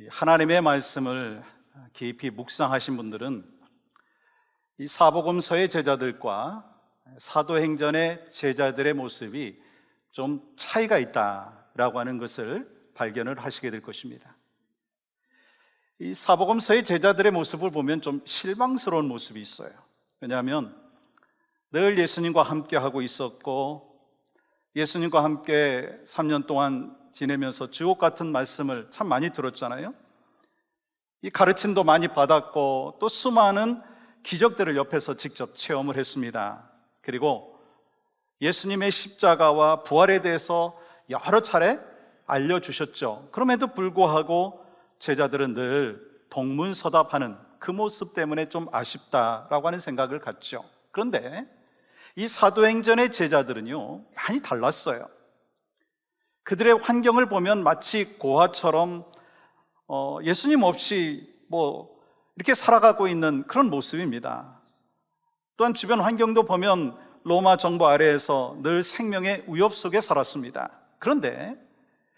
하나님의 말씀을 깊이 묵상하신 분들은 이 사복음서의 제자들과 사도행전의 제자들의 모습이 좀 차이가 있다라고 하는 것을 발견을 하시게 될 것입니다. 이 사복음서의 제자들의 모습을 보면 좀 실망스러운 모습이 있어요. 왜냐하면 늘 예수님과 함께 하고 있었고 예수님과 함께 3년 동안 지내면서 주옥 같은 말씀을 참 많이 들었잖아요. 이 가르침도 많이 받았고 또 수많은 기적들을 옆에서 직접 체험을 했습니다. 그리고 예수님의 십자가와 부활에 대해서 여러 차례 알려주셨죠. 그럼에도 불구하고 제자들은 늘 동문서답하는 그 모습 때문에 좀 아쉽다라고 하는 생각을 갖죠. 그런데 이 사도행전의 제자들은요, 많이 달랐어요. 그들의 환경을 보면 마치 고아처럼 예수님 없이 이렇게 살아가고 있는 그런 모습입니다. 또한 주변 환경도 보면 로마 정부 아래에서 늘 생명의 위협 속에 살았습니다. 그런데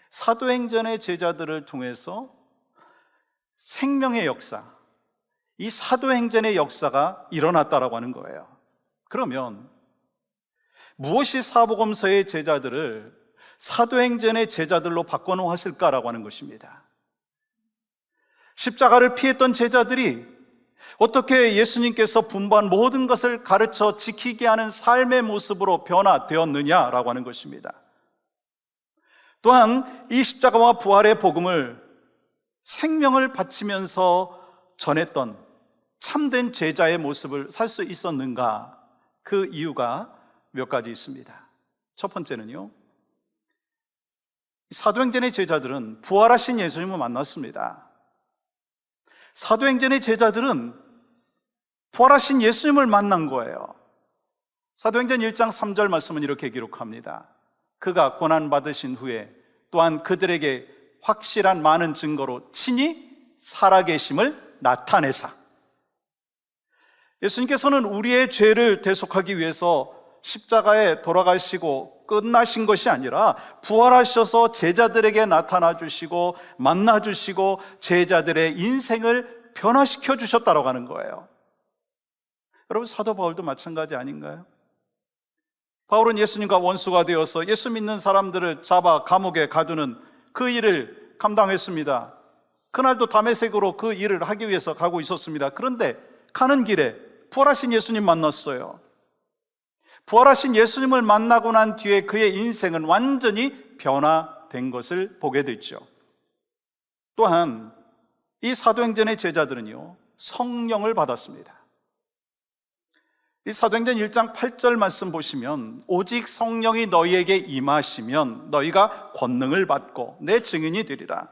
사도행전의 제자들을 통해서 생명의 역사, 이 사도행전의 역사가 일어났다라고 하는 거예요. 그러면 무엇이 사복음서의 제자들을 사도행전의 제자들로 바꿔놓았을까라고 하는 것입니다. 십자가를 피했던 제자들이 어떻게 예수님께서 분부한 모든 것을 가르쳐 지키게 하는 삶의 모습으로 변화되었느냐라고 하는 것입니다. 또한 이 십자가와 부활의 복음을 생명을 바치면서 전했던 참된 제자의 모습을 살 수 있었는가? 그 이유가 몇 가지 있습니다. 첫 번째는요, 사도행전의 제자들은 부활하신 예수님을 만났습니다. 사도행전의 제자들은 부활하신 예수님을 만난 거예요. 사도행전 1장 3절 말씀은 이렇게 기록합니다. 그가 고난받으신 후에 또한 그들에게 확실한 많은 증거로 친히 살아계심을 나타내사. 예수님께서는 우리의 죄를 대속하기 위해서 십자가에 돌아가시고 끝나신 것이 아니라 부활하셔서 제자들에게 나타나 주시고 만나 주시고 제자들의 인생을 변화시켜 주셨다고 하는 거예요. 여러분, 사도 바울도 마찬가지 아닌가요? 바울은 예수님과 원수가 되어서 예수 믿는 사람들을 잡아 감옥에 가두는 그 일을 감당했습니다. 그날도 다메섹으로 그 일을 하기 위해서 가고 있었습니다. 그런데 가는 길에 부활하신 예수님 만났어요. 부활하신 예수님을 만나고 난 뒤에 그의 인생은 완전히 변화된 것을 보게 됐죠. 또한 이 사도행전의 제자들은요, 성령을 받았습니다. 이 사도행전 1장 8절 말씀 보시면 오직 성령이 너희에게 임하시면 너희가 권능을 받고 내 증인이 되리라.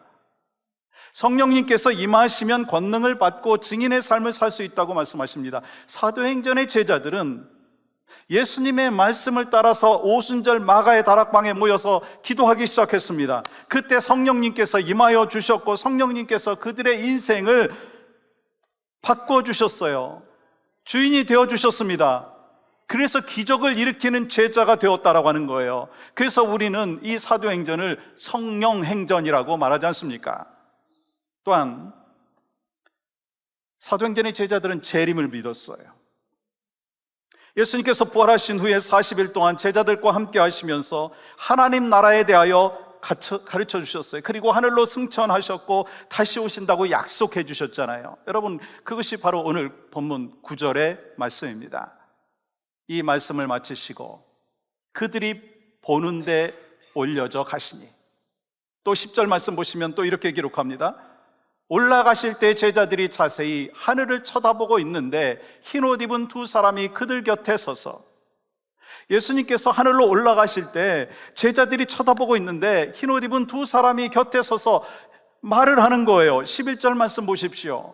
성령님께서 임하시면 권능을 받고 증인의 삶을 살 수 있다고 말씀하십니다. 사도행전의 제자들은 예수님의 말씀을 따라서 오순절 마가의 다락방에 모여서 기도하기 시작했습니다. 그때 성령님께서 임하여 주셨고 성령님께서 그들의 인생을 바꿔주셨어요. 주인이 되어주셨습니다. 그래서 기적을 일으키는 제자가 되었다라고 하는 거예요. 그래서 우리는 이 사도행전을 성령행전이라고 말하지 않습니까? 또한 사도행전의 제자들은 재림을 믿었어요. 예수님께서 부활하신 후에 40일 동안 제자들과 함께 하시면서 하나님 나라에 대하여 가르쳐 주셨어요. 그리고 하늘로 승천하셨고 다시 오신다고 약속해 주셨잖아요. 여러분, 그것이 바로 오늘 본문 9절의 말씀입니다. 이 말씀을 마치시고 그들이 보는데 올려져 가시니, 또 10절 말씀 보시면 또 이렇게 기록합니다. 올라가실 때 제자들이 자세히 하늘을 쳐다보고 있는데 흰옷 입은 두 사람이 그들 곁에 서서, 예수님께서 하늘로 올라가실 때 제자들이 쳐다보고 있는데 흰옷 입은 두 사람이 곁에 서서 말을 하는 거예요. 11절 말씀 보십시오.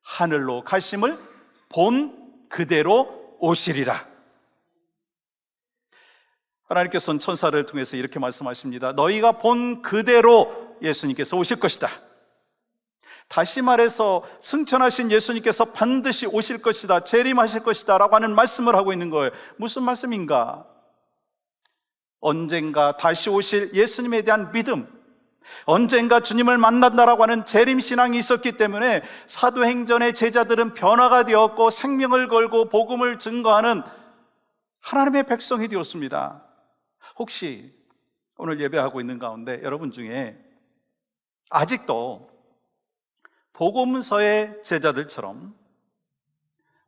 하늘로 가심을 본 그대로 오시리라. 하나님께서는 천사를 통해서 이렇게 말씀하십니다. 너희가 본 그대로 예수님께서 오실 것이다. 다시 말해서 승천하신 예수님께서 반드시 오실 것이다, 재림하실 것이다 라고 하는 말씀을 하고 있는 거예요. 무슨 말씀인가? 언젠가 다시 오실 예수님에 대한 믿음, 언젠가 주님을 만난다라고 하는 재림신앙이 있었기 때문에 사도행전의 제자들은 변화가 되었고 생명을 걸고 복음을 증거하는 하나님의 백성이 되었습니다. 혹시 오늘 예배하고 있는 가운데 여러분 중에 아직도 복음서의 제자들처럼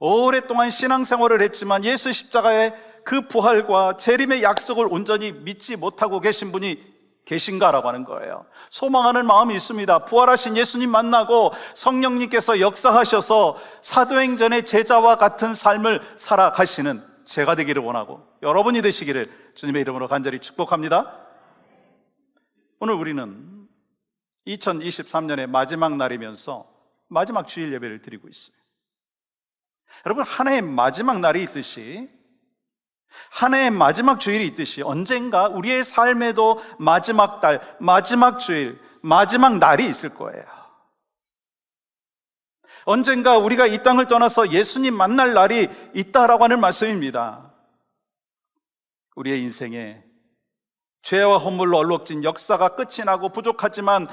오랫동안 신앙생활을 했지만 예수 십자가의 그 부활과 재림의 약속을 온전히 믿지 못하고 계신 분이 계신가라고 하는 거예요. 소망하는 마음이 있습니다. 부활하신 예수님 만나고 성령님께서 역사하셔서 사도행전의 제자와 같은 삶을 살아가시는 제가 되기를 원하고 여러분이 되시기를 주님의 이름으로 간절히 축복합니다. 오늘 우리는 2023년의 마지막 날이면서 마지막 주일 예배를 드리고 있어요. 여러분, 한 해의 마지막 날이 있듯이, 한 해의 마지막 주일이 있듯이 언젠가 우리의 삶에도 마지막 달, 마지막 주일, 마지막 날이 있을 거예요. 언젠가 우리가 이 땅을 떠나서 예수님 만날 날이 있다라고 하는 말씀입니다. 우리의 인생에 죄와 허물로 얼룩진 역사가 끝이 나고 부족하지만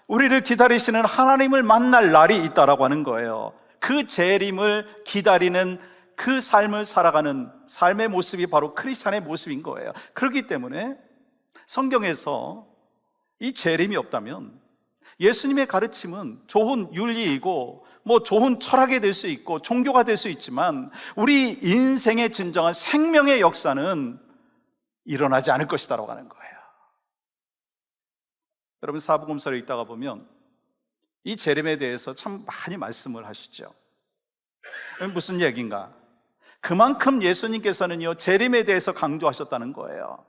우리를 기다리시는 하나님을 만날 날이 있다라고 하는 거예요. 그 재림을 기다리는 그 삶을 살아가는 삶의 모습이 바로 크리스찬의 모습인 거예요. 그렇기 때문에 성경에서 이 재림이 없다면 예수님의 가르침은 좋은 윤리이고 좋은 철학이 될 수 있고 종교가 될 수 있지만 우리 인생의 진정한 생명의 역사는 일어나지 않을 것이다라고 하는 거예요. 여러분, 사복음서를 읽다가 보면 이 재림에 대해서 참 많이 말씀을 하시죠. 무슨 얘기인가? 그만큼 예수님께서는요, 재림에 대해서 강조하셨다는 거예요.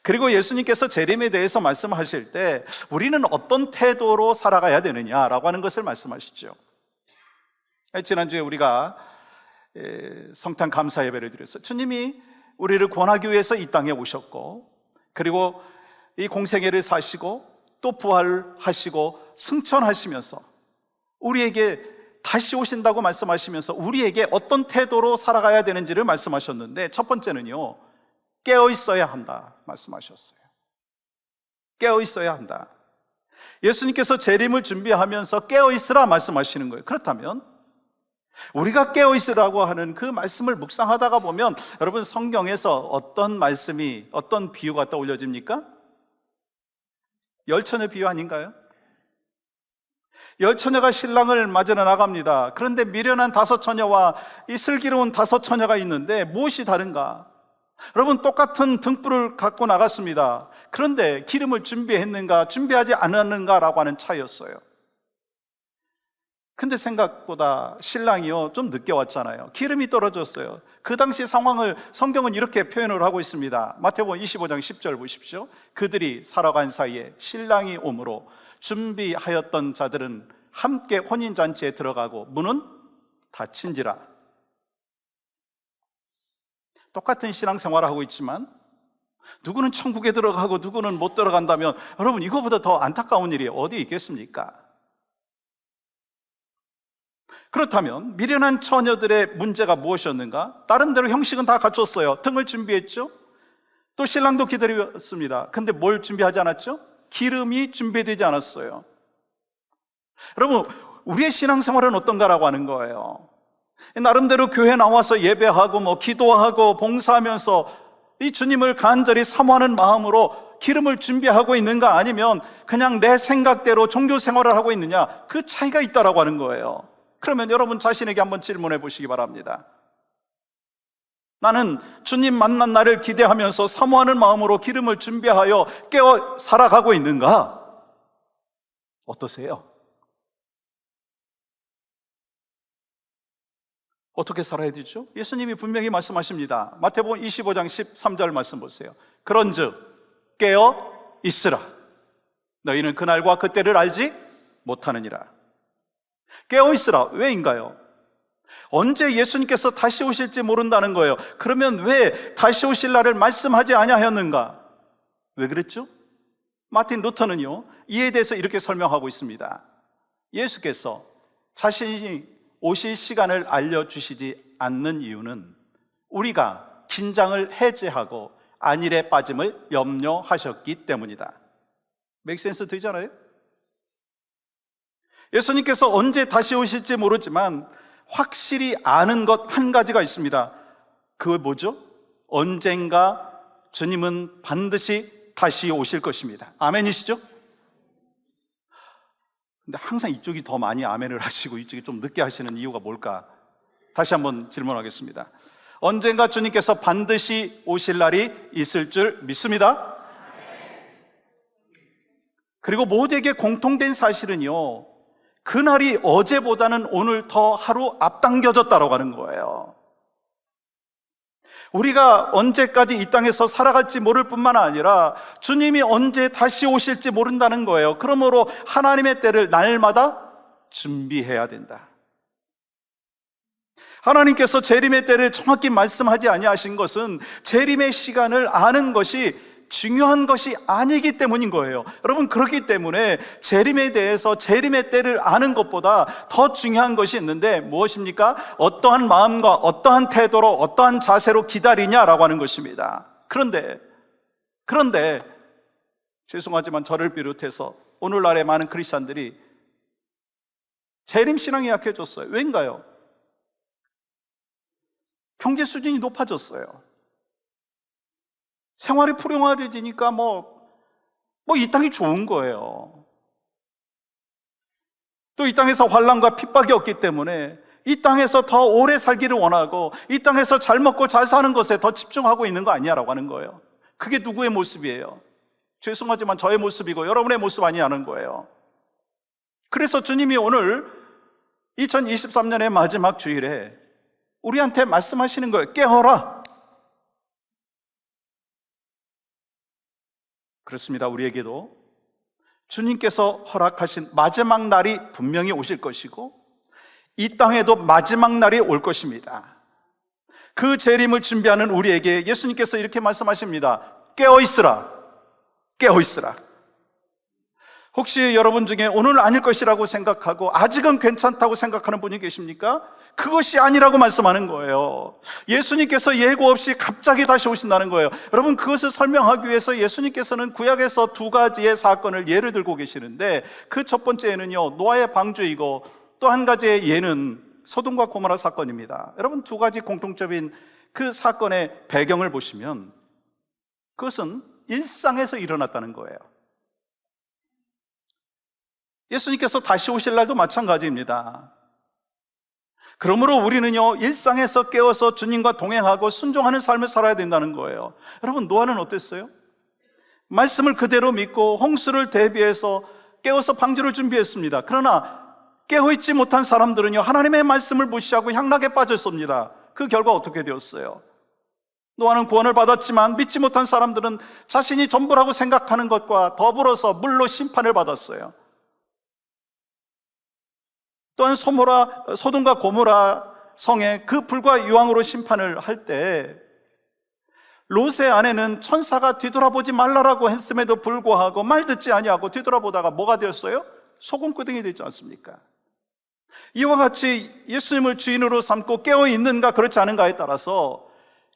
그리고 예수님께서 재림에 대해서 말씀하실 때 우리는 어떤 태도로 살아가야 되느냐라고 하는 것을 말씀하시죠. 지난주에 우리가 성탄 감사 예배를 드렸어요. 주님이 우리를 구원하기 위해서 이 땅에 오셨고, 그리고 이 공생애를 사시고 또 부활하시고 승천하시면서 우리에게 다시 오신다고 말씀하시면서 우리에게 어떤 태도로 살아가야 되는지를 말씀하셨는데, 첫 번째는요, 깨어 있어야 한다 말씀하셨어요. 깨어 있어야 한다. 예수님께서 재림을 준비하면서 깨어 있으라 말씀하시는 거예요. 그렇다면 우리가 깨어 있으라고 하는 그 말씀을 묵상하다가 보면 여러분, 성경에서 어떤 말씀이, 어떤 비유가 떠올려집니까? 열처녀 비유 아닌가요? 열처녀가 신랑을 맞으러 나갑니다. 그런데 미련한 다섯 처녀와 이 슬기로운 다섯 처녀가 있는데 무엇이 다른가? 여러분, 똑같은 등불을 갖고 나갔습니다. 그런데 기름을 준비했는가, 준비하지 않았는가라고 하는 차이였어요. 근데 생각보다 신랑이요, 좀 늦게 왔잖아요. 기름이 떨어졌어요. 그 당시 상황을 성경은 이렇게 표현을 하고 있습니다. 마태복음 25장 10절 보십시오. 그들이 살아간 사이에 신랑이 오므로 준비하였던 자들은 함께 혼인잔치에 들어가고 문은 닫힌지라. 똑같은 신앙생활을 하고 있지만 누구는 천국에 들어가고 누구는 못 들어간다면 여러분, 이거보다 더 안타까운 일이 어디 있겠습니까? 그렇다면 미련한 처녀들의 문제가 무엇이었는가? 나름대로 형식은 다 갖췄어요. 등을 준비했죠. 또 신랑도 기다렸습니다. 근데 뭘 준비하지 않았죠? 기름이 준비되지 않았어요. 여러분, 우리의 신앙생활은 어떤가라고 하는 거예요. 나름대로 교회 나와서 예배하고 기도하고 봉사하면서 이 주님을 간절히 사모하는 마음으로 기름을 준비하고 있는가, 아니면 그냥 내 생각대로 종교 생활을 하고 있느냐, 그 차이가 있다라고 하는 거예요. 그러면 여러분 자신에게 한번 질문해 보시기 바랍니다. 나는 주님 만난 날을 기대하면서 사모하는 마음으로 기름을 준비하여 깨어 살아가고 있는가? 어떠세요? 어떻게 살아야 되죠? 예수님이 분명히 말씀하십니다. 마태복음 25장 13절 말씀 보세요. 그런즉 깨어 있으라. 너희는 그날과 그때를 알지 못하느니라. 깨어 있으라. 왜인가요? 언제 예수님께서 다시 오실지 모른다는 거예요. 그러면 왜 다시 오실 날을 말씀하지 아니하였는가? 왜 그랬죠? 마틴 루터는요, 이에 대해서 이렇게 설명하고 있습니다. 예수께서 자신이 오실 시간을 알려주시지 않는 이유는 우리가 긴장을 해제하고 안일에 빠짐을 염려하셨기 때문이다. 맥센스 되잖아요? 예수님께서 언제 다시 오실지 모르지만 확실히 아는 것 한 가지가 있습니다. 그게 뭐죠? 언젠가 주님은 반드시 다시 오실 것입니다. 아멘이시죠? 근데 항상 이쪽이 더 많이 아멘을 하시고 이쪽이 좀 늦게 하시는 이유가 뭘까? 다시 한번 질문하겠습니다. 언젠가 주님께서 반드시 오실 날이 있을 줄 믿습니다. 그리고 모두에게 공통된 사실은요, 그날이 어제보다는 오늘 더 하루 앞당겨졌다고 하는 거예요. 우리가 언제까지 이 땅에서 살아갈지 모를 뿐만 아니라 주님이 언제 다시 오실지 모른다는 거예요. 그러므로 하나님의 때를 날마다 준비해야 된다. 하나님께서 재림의 때를 정확히 말씀하지 아니하신 것은 재림의 시간을 아는 것이 중요한 것이 아니기 때문인 거예요. 여러분, 그렇기 때문에 재림에 대해서 재림의 때를 아는 것보다 더 중요한 것이 있는데 무엇입니까? 어떠한 마음과 어떠한 태도로 어떠한 자세로 기다리냐라고 하는 것입니다. 그런데 죄송하지만 저를 비롯해서 오늘날의 많은 크리스찬들이 재림 신앙이 약해졌어요. 왜인가요? 경제 수준이 높아졌어요. 생활이 풍요로워지니까 이 땅이 좋은 거예요. 또 이 땅에서 환난과 핍박이 없기 때문에 이 땅에서 더 오래 살기를 원하고 이 땅에서 잘 먹고 잘 사는 것에 더 집중하고 있는 거 아니냐라고 하는 거예요. 그게 누구의 모습이에요? 죄송하지만 저의 모습이고 여러분의 모습 아니냐는 거예요. 그래서 주님이 오늘 2023년의 마지막 주일에 우리한테 말씀하시는 거예요. 깨어라. 그렇습니다. 우리에게도 주님께서 허락하신 마지막 날이 분명히 오실 것이고 이 땅에도 마지막 날이 올 것입니다. 그 재림을 준비하는 우리에게 예수님께서 이렇게 말씀하십니다. 깨어있으라. 깨어있으라. 혹시 여러분 중에 오늘 아닐 것이라고 생각하고 아직은 괜찮다고 생각하는 분이 계십니까? 그것이 아니라고 말씀하는 거예요. 예수님께서 예고 없이 갑자기 다시 오신다는 거예요. 여러분, 그것을 설명하기 위해서 예수님께서는 구약에서 두 가지의 사건을 예를 들고 계시는데 그 첫 번째는요, 노아의 방주이고 또 한 가지의 예는 소돔과 고모라 사건입니다. 여러분, 두 가지 공통점인 그 사건의 배경을 보시면 그것은 일상에서 일어났다는 거예요. 예수님께서 다시 오실 날도 마찬가지입니다. 그러므로 우리는요, 일상에서 깨어서 주님과 동행하고 순종하는 삶을 살아야 된다는 거예요. 여러분, 노아는 어땠어요? 말씀을 그대로 믿고 홍수를 대비해서 깨어서 방주를 준비했습니다. 그러나 깨어있지 못한 사람들은요, 하나님의 말씀을 무시하고 향락에 빠졌습니다. 그 결과 어떻게 되었어요? 노아는 구원을 받았지만 믿지 못한 사람들은 자신이 전부라고 생각하는 것과 더불어서 물로 심판을 받았어요. 또한 소돔과 고모라 성에 그 불과 유황으로 심판을 할 때 롯의 아내는 천사가 뒤돌아보지 말라라고 했음에도 불구하고 말 듣지 아니하고 뒤돌아보다가 뭐가 되었어요? 소금구덩이 되지 않습니까? 이와 같이 예수님을 주인으로 삼고 깨어있는가 그렇지 않은가에 따라서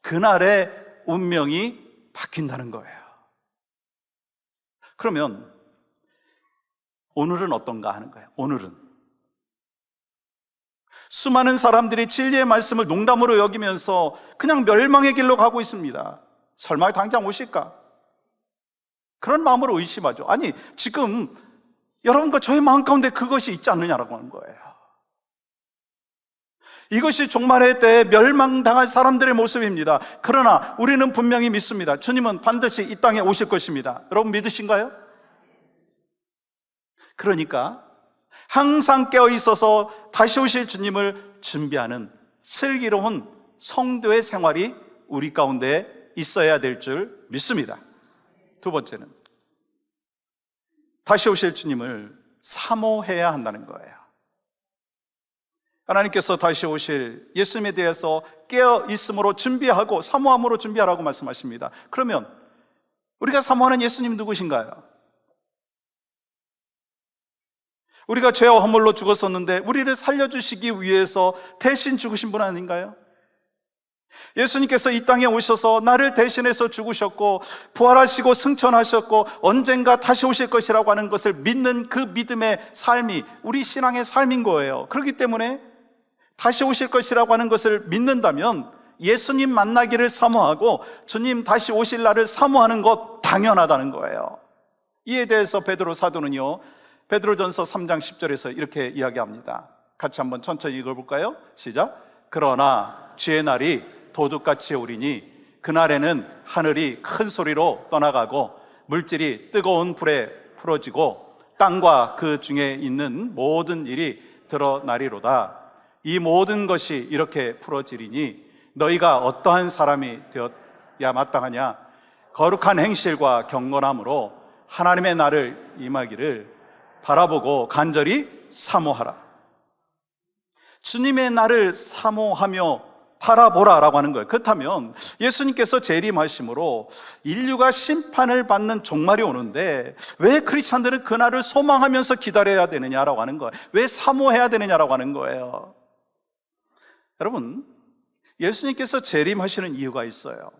그날의 운명이 바뀐다는 거예요. 그러면 오늘은 어떤가 하는 거예요. 오늘은 수많은 사람들이 진리의 말씀을 농담으로 여기면서 그냥 멸망의 길로 가고 있습니다. 설마 당장 오실까? 그런 마음으로 의심하죠. 아니, 지금 여러분과 저의 마음 가운데 그것이 있지 않느냐라고 하는 거예요. 이것이 종말의 때에 멸망당할 사람들의 모습입니다. 그러나 우리는 분명히 믿습니다. 주님은 반드시 이 땅에 오실 것입니다. 여러분 믿으신가요? 그러니까 항상 깨어있어서 다시 오실 주님을 준비하는 슬기로운 성도의 생활이 우리 가운데 있어야 될 줄 믿습니다. 두 번째는 다시 오실 주님을 사모해야 한다는 거예요. 하나님께서 다시 오실 예수님에 대해서 깨어있음으로 준비하고 사모함으로 준비하라고 말씀하십니다. 그러면 우리가 사모하는 예수님 누구신가요? 우리가 죄와 허물로 죽었었는데 우리를 살려주시기 위해서 대신 죽으신 분 아닌가요? 예수님께서 이 땅에 오셔서 나를 대신해서 죽으셨고 부활하시고 승천하셨고 언젠가 다시 오실 것이라고 하는 것을 믿는 그 믿음의 삶이 우리 신앙의 삶인 거예요. 그렇기 때문에 다시 오실 것이라고 하는 것을 믿는다면 예수님 만나기를 사모하고 주님 다시 오실 날을 사모하는 것 당연하다는 거예요. 이에 대해서 베드로 사도는요, 베드로전서 3장 10절에서 이렇게 이야기합니다. 같이 한번 천천히 읽어볼까요? 시작. 그러나 주의 날이 도둑같이 오리니 그날에는 하늘이 큰 소리로 떠나가고 물질이 뜨거운 불에 풀어지고 땅과 그 중에 있는 모든 일이 드러나리로다. 이 모든 것이 이렇게 풀어지리니 너희가 어떠한 사람이 되어야 마땅하냐? 거룩한 행실과 경건함으로 하나님의 날을 임하기를 바라보고 간절히 사모하라. 주님의 날을 사모하며 바라보라라고 하는 거예요. 그렇다면 예수님께서 재림하심으로 인류가 심판을 받는 종말이 오는데 왜 크리스찬들은 그날을 소망하면서 기다려야 되느냐라고 하는 거예요. 왜 사모해야 되느냐라고 하는 거예요. 여러분, 예수님께서 재림하시는 이유가 있어요.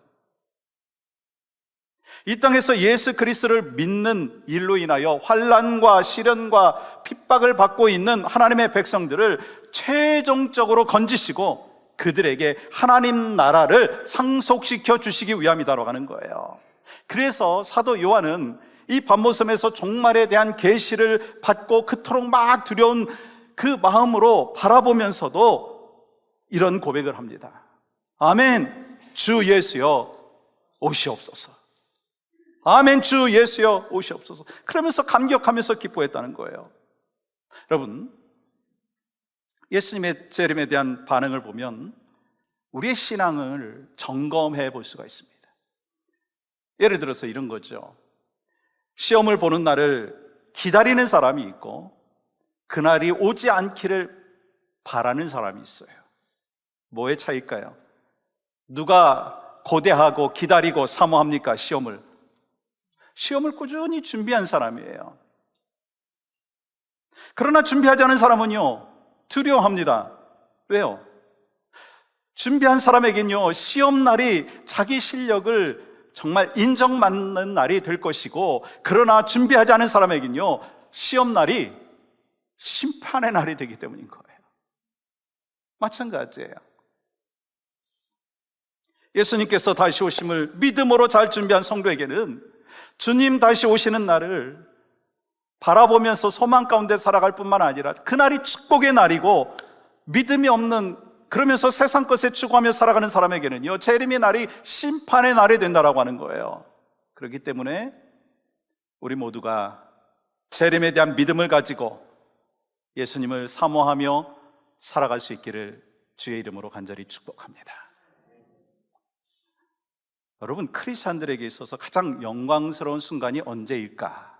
이 땅에서 예수 그리스도를 믿는 일로 인하여 환난과 시련과 핍박을 받고 있는 하나님의 백성들을 최종적으로 건지시고 그들에게 하나님 나라를 상속시켜 주시기 위함이다라고 하는 거예요. 그래서 사도 요한은 이 밤모섬에서 종말에 대한 계시를 받고 그토록 막 두려운 그 마음으로 바라보면서도 이런 고백을 합니다. 아멘. 주 예수여 오시옵소서. 아멘. 주 예수여 오시옵소서. 그러면서 감격하면서 기뻐했다는 거예요. 여러분, 예수님의 재림에 대한 반응을 보면 우리의 신앙을 점검해 볼 수가 있습니다. 예를 들어서 이런 거죠. 시험을 보는 날을 기다리는 사람이 있고 그날이 오지 않기를 바라는 사람이 있어요. 뭐의 차이일까요? 누가 고대하고 기다리고 사모합니까? 시험을 꾸준히 준비한 사람이에요. 그러나 준비하지 않은 사람은요, 두려워합니다. 왜요? 준비한 사람에겐요, 시험날이 자기 실력을 정말 인정받는 날이 될 것이고, 그러나 준비하지 않은 사람에겐요, 시험날이 심판의 날이 되기 때문인 거예요. 마찬가지예요. 예수님께서 다시 오심을 믿음으로 잘 준비한 성도에게는 주님 다시 오시는 날을 바라보면서 소망 가운데 살아갈 뿐만 아니라 그날이 축복의 날이고, 믿음이 없는, 그러면서 세상 것에 추구하며 살아가는 사람에게는요, 재림의 날이 심판의 날이 된다라고 하는 거예요. 그렇기 때문에 우리 모두가 재림에 대한 믿음을 가지고 예수님을 사모하며 살아갈 수 있기를 주의 이름으로 간절히 축복합니다. 여러분, 크리스찬들에게 있어서 가장 영광스러운 순간이 언제일까?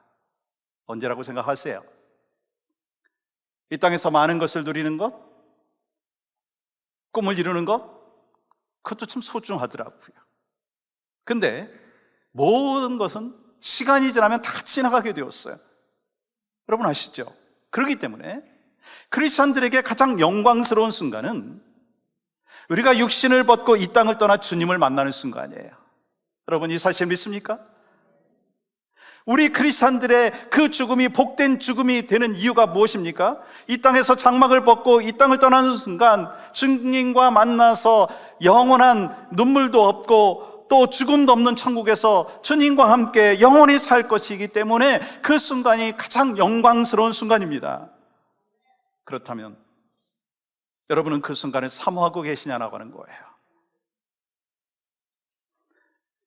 언제라고 생각하세요? 이 땅에서 많은 것을 누리는 것? 꿈을 이루는 것? 그것도 참 소중하더라고요. 근데 모든 것은 시간이 지나면 다 지나가게 되었어요. 여러분 아시죠? 그렇기 때문에 크리스찬들에게 가장 영광스러운 순간은 우리가 육신을 벗고 이 땅을 떠나 주님을 만나는 순간이에요. 여러분 이 사실 믿습니까? 우리 크리스찬들의 그 죽음이 복된 죽음이 되는 이유가 무엇입니까? 이 땅에서 장막을 벗고 이 땅을 떠나는 순간 주님과 만나서 영원한 눈물도 없고 또 죽음도 없는 천국에서 주님과 함께 영원히 살 것이기 때문에 그 순간이 가장 영광스러운 순간입니다. 그렇다면 여러분은 그 순간을 사모하고 계시냐고 하는 거예요.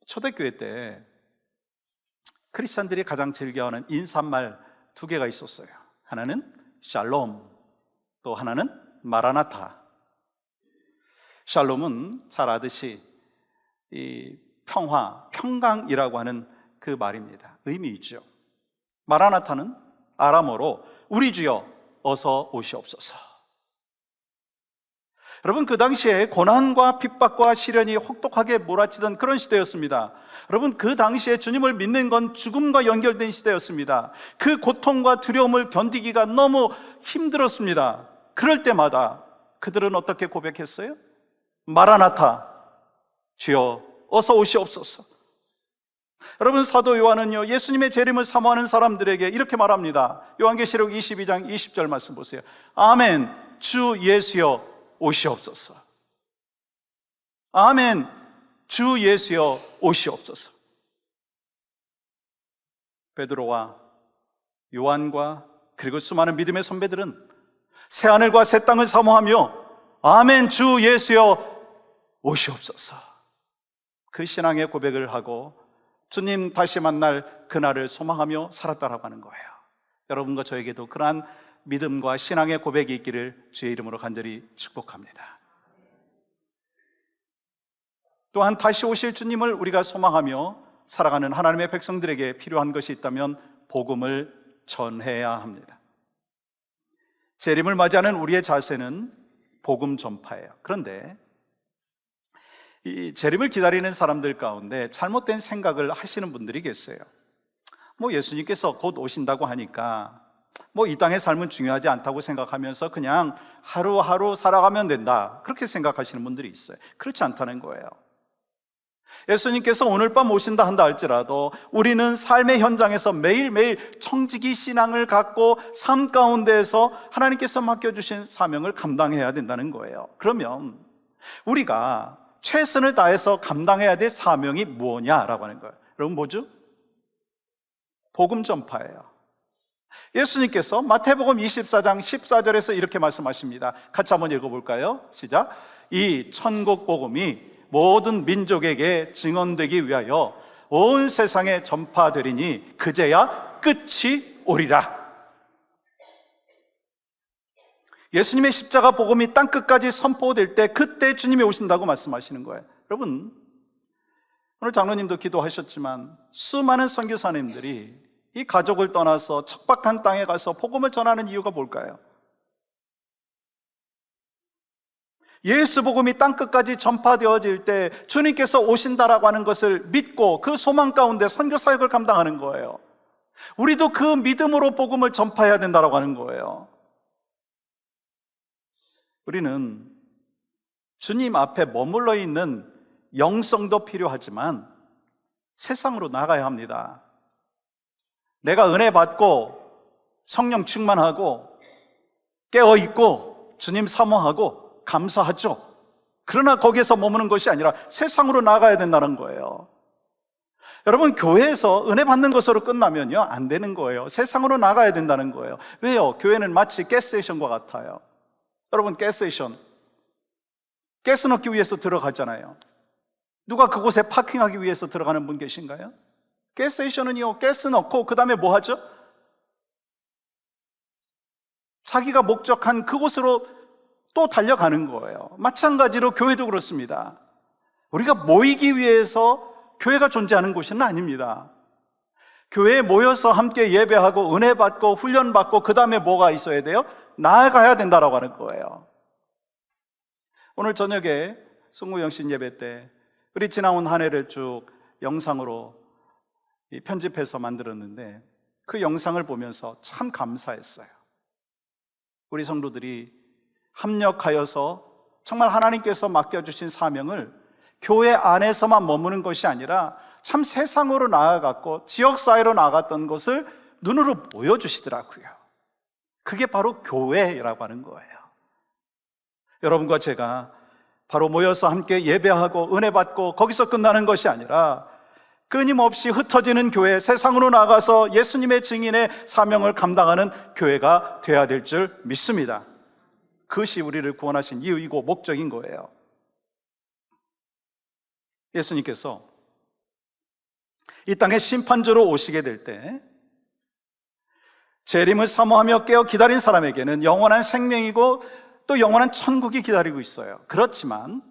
초대교회 때 크리스찬들이 가장 즐겨하는 인사말 두 개가 있었어요. 하나는 샬롬, 또 하나는 마라나타. 샬롬은 잘 아듯이 이 평화, 평강이라고 하는 그 말입니다. 의미 있죠. 마라나타는 아람어로 우리 주여 어서 오시옵소서. 여러분 그 당시에 고난과 핍박과 시련이 혹독하게 몰아치던 그런 시대였습니다. 여러분 그 당시에 주님을 믿는 건 죽음과 연결된 시대였습니다. 그 고통과 두려움을 견디기가 너무 힘들었습니다. 그럴 때마다 그들은 어떻게 고백했어요? 마라나타, 주여 어서 오시옵소서. 여러분, 사도 요한은요, 예수님의 재림을 사모하는 사람들에게 이렇게 말합니다. 요한계시록 22장 20절 말씀 보세요. 아멘, 주 예수여 오시옵소서. 아멘, 주 예수여 오시옵소서. 베드로와 요한과 그리고 수많은 믿음의 선배들은 새하늘과 새 땅을 사모하며 아멘, 주 예수여 오시옵소서. 그 신앙의 고백을 하고 주님 다시 만날 그날을 소망하며 살았다라고 하는 거예요. 여러분과 저에게도 그러한 믿음과 신앙의 고백이 있기를 주의 이름으로 간절히 축복합니다. 또한 다시 오실 주님을 우리가 소망하며 살아가는 하나님의 백성들에게 필요한 것이 있다면 복음을 전해야 합니다. 재림을 맞이하는 우리의 자세는 복음 전파예요. 그런데 이 재림을 기다리는 사람들 가운데 잘못된 생각을 하시는 분들이 계세요. 예수님께서 곧 오신다고 하니까 이 땅의 삶은 중요하지 않다고 생각하면서 그냥 하루하루 살아가면 된다, 그렇게 생각하시는 분들이 있어요. 그렇지 않다는 거예요. 예수님께서 오늘 밤 오신다 한다 할지라도 우리는 삶의 현장에서 매일매일 청지기 신앙을 갖고 삶 가운데에서 하나님께서 맡겨주신 사명을 감당해야 된다는 거예요. 그러면 우리가 최선을 다해서 감당해야 될 사명이 뭐냐라고 하는 거예요. 여러분, 뭐죠? 복음 전파예요. 예수님께서 마태복음 24장 14절에서 이렇게 말씀하십니다. 같이 한번 읽어볼까요? 시작. 이 천국 복음이 모든 민족에게 증언되기 위하여 온 세상에 전파되리니 그제야 끝이 오리라. 예수님의 십자가 복음이 땅끝까지 선포될 때 그때 주님이 오신다고 말씀하시는 거예요. 여러분, 오늘 장로님도 기도하셨지만 수많은 선교사님들이 이 가족을 떠나서 척박한 땅에 가서 복음을 전하는 이유가 뭘까요? 예수 복음이 땅끝까지 전파되어질 때 주님께서 오신다라고 하는 것을 믿고 그 소망 가운데 선교 사역을 감당하는 거예요. 우리도 그 믿음으로 복음을 전파해야 된다라고 하는 거예요. 우리는 주님 앞에 머물러 있는 영성도 필요하지만 세상으로 나가야 합니다. 내가 은혜 받고 성령 충만하고 깨어있고 주님 사모하고 감사하죠. 그러나 거기에서 머무는 것이 아니라 세상으로 나가야 된다는 거예요. 여러분, 교회에서 은혜 받는 것으로 끝나면요, 안 되는 거예요. 세상으로 나가야 된다는 거예요. 왜요? 교회는 마치 가스스테이션과 같아요. 여러분, 가스스테이션, 가스 넣기 위해서 들어가잖아요. 누가 그곳에 파킹하기 위해서 들어가는 분 계신가요? 가스스테이션은요, 가스 넣고 그 다음에 뭐 하죠? 자기가 목적한 그곳으로 또 달려가는 거예요. 마찬가지로 교회도 그렇습니다. 우리가 모이기 위해서 교회가 존재하는 곳은 아닙니다. 교회에 모여서 함께 예배하고 은혜 받고 훈련 받고 그 다음에 뭐가 있어야 돼요? 나아가야 된다라고 하는 거예요. 오늘 저녁에 송구영신 예배 때 우리 지나온 한 해를 쭉 영상으로 편집해서 만들었는데 그 영상을 보면서 참 감사했어요. 우리 성도들이 합력하여서 정말 하나님께서 맡겨주신 사명을 교회 안에서만 머무는 것이 아니라 참 세상으로 나아갔고 지역사회로 나아갔던 것을 눈으로 보여주시더라고요. 그게 바로 교회라고 하는 거예요. 여러분과 제가 바로 모여서 함께 예배하고 은혜 받고 거기서 끝나는 것이 아니라 끊임없이 흩어지는 교회, 세상으로 나가서 예수님의 증인의 사명을 감당하는 교회가 되어야 될 줄 믿습니다. 그것이 우리를 구원하신 이유이고 목적인 거예요. 예수님께서 이 땅에 심판주로 오시게 될 때 재림을 사모하며 깨어 기다린 사람에게는 영원한 생명이고 또 영원한 천국이 기다리고 있어요. 그렇지만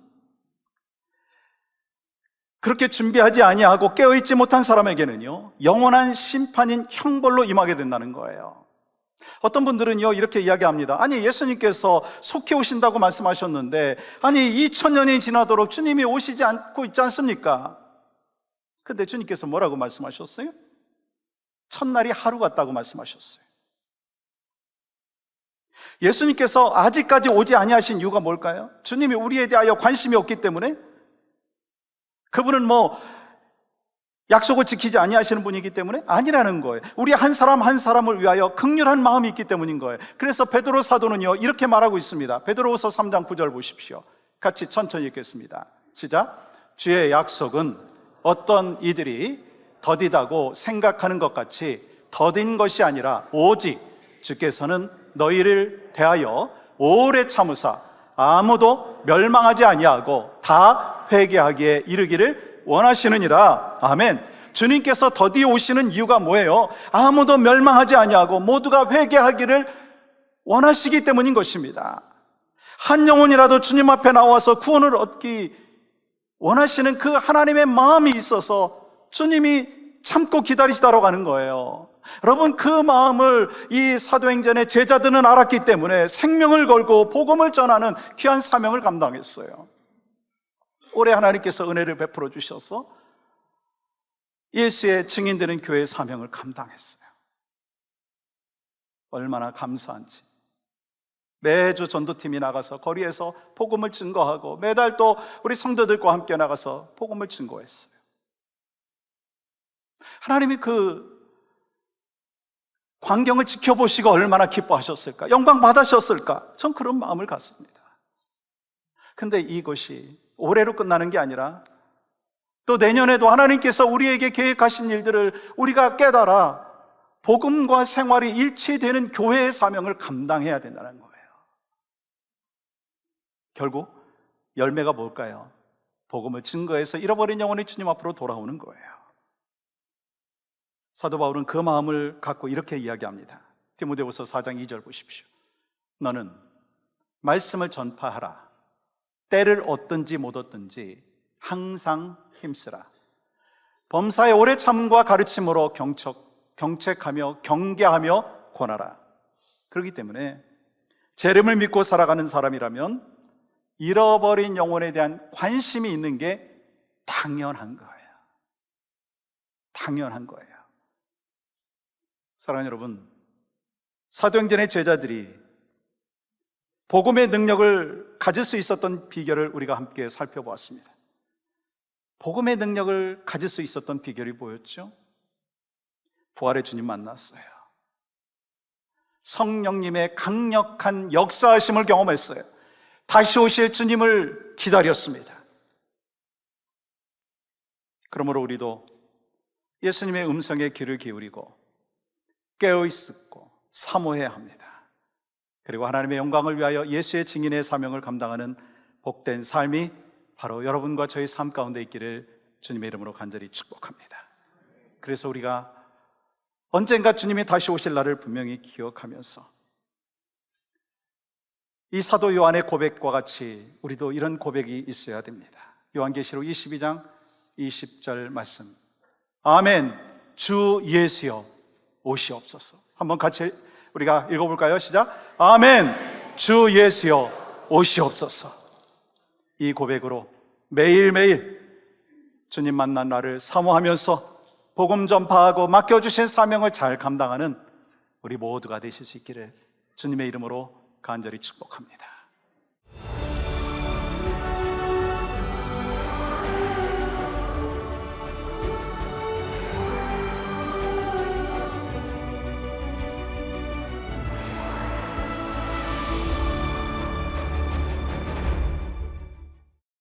그렇게 준비하지 아니하고 깨어있지 못한 사람에게는요, 영원한 심판인 형벌로 임하게 된다는 거예요. 어떤 분들은요, 이렇게 이야기합니다. 아니, 예수님께서 속히 오신다고 말씀하셨는데 아니 2000년이 지나도록 주님이 오시지 않고 있지 않습니까? 근데 주님께서 뭐라고 말씀하셨어요? 첫날이 하루 같다고 말씀하셨어요. 예수님께서 아직까지 오지 아니하신 이유가 뭘까요? 주님이 우리에 대하여 관심이 없기 때문에? 그분은 뭐 약속을 지키지 아니하시는 분이기 때문에 아니라는 거예요. 우리 한 사람 한 사람을 위하여 긍휼한 마음이 있기 때문인 거예요. 그래서 베드로 사도는요 이렇게 말하고 있습니다. 베드로후서 3장 9절 보십시오. 같이 천천히 읽겠습니다. 시작. 주의 약속은 어떤 이들이 더디다고 생각하는 것 같이 더딘 것이 아니라 오직 주께서는 너희를 대하여 오래 참으사 아무도 멸망하지 아니하고 다 회개하기에 이르기를 원하시느니라. 아멘. 주님께서 더디 오시는 이유가 뭐예요? 아무도 멸망하지 아니하고 모두가 회개하기를 원하시기 때문인 것입니다. 한 영혼이라도 주님 앞에 나와서 구원을 얻기 원하시는 그 하나님의 마음이 있어서 주님이 참고 기다리시다라고 하는 거예요. 여러분, 그 마음을 이 사도행전의 제자들은 알았기 때문에 생명을 걸고 복음을 전하는 귀한 사명을 감당했어요. 올해 하나님께서 은혜를 베풀어 주셔서 예수의 증인되는 교회의 사명을 감당했어요. 얼마나 감사한지. 매주 전도팀이 나가서 거리에서 복음을 증거하고 매달 또 우리 성도들과 함께 나가서 복음을 증거했어요. 하나님이 그 광경을 지켜보시고 얼마나 기뻐하셨을까? 영광 받으셨을까? 전 그런 마음을 갖습니다. 근데 이것이 올해로 끝나는 게 아니라 또 내년에도 하나님께서 우리에게 계획하신 일들을 우리가 깨달아 복음과 생활이 일치되는 교회의 사명을 감당해야 된다는 거예요. 결국 열매가 뭘까요? 복음을 증거해서 잃어버린 영혼이 주님 앞으로 돌아오는 거예요. 사도 바울은 그 마음을 갖고 이렇게 이야기합니다. 디모데후서 4장 2절 보십시오. 너는 말씀을 전파하라. 때를 얻든지 못 얻든지 항상 힘쓰라. 범사의 오래 참음과 가르침으로 경책하며 경계하며 권하라. 그렇기 때문에 제 이름을 믿고 살아가는 사람이라면 잃어버린 영혼에 대한 관심이 있는 게 당연한 거예요. 당연한 거예요. 사랑하는 여러분, 사도행전의 제자들이 복음의 능력을 가질 수 있었던 비결을 우리가 함께 살펴보았습니다. 복음의 능력을 가질 수 있었던 비결이 뭐였죠? 부활의 주님 만났어요. 성령님의 강력한 역사하심을 경험했어요. 다시 오실 주님을 기다렸습니다. 그러므로 우리도 예수님의 음성에 귀를 기울이고 깨어있고 사모해야 합니다. 그리고 하나님의 영광을 위하여 예수의 증인의 사명을 감당하는 복된 삶이 바로 여러분과 저희 삶 가운데 있기를 주님의 이름으로 간절히 축복합니다. 그래서 우리가 언젠가 주님이 다시 오실 날을 분명히 기억하면서 이 사도 요한의 고백과 같이 우리도 이런 고백이 있어야 됩니다. 요한계시록 22장 20절 말씀. 아멘. 주 예수여 오시옵소서. 한번 같이 우리가 읽어볼까요? 시작. 아멘. 주 예수여 오시옵소서. 이 고백으로 매일매일 주님 만난 날을 사모하면서 복음 전파하고 맡겨주신 사명을 잘 감당하는 우리 모두가 되실 수 있기를 주님의 이름으로 간절히 축복합니다.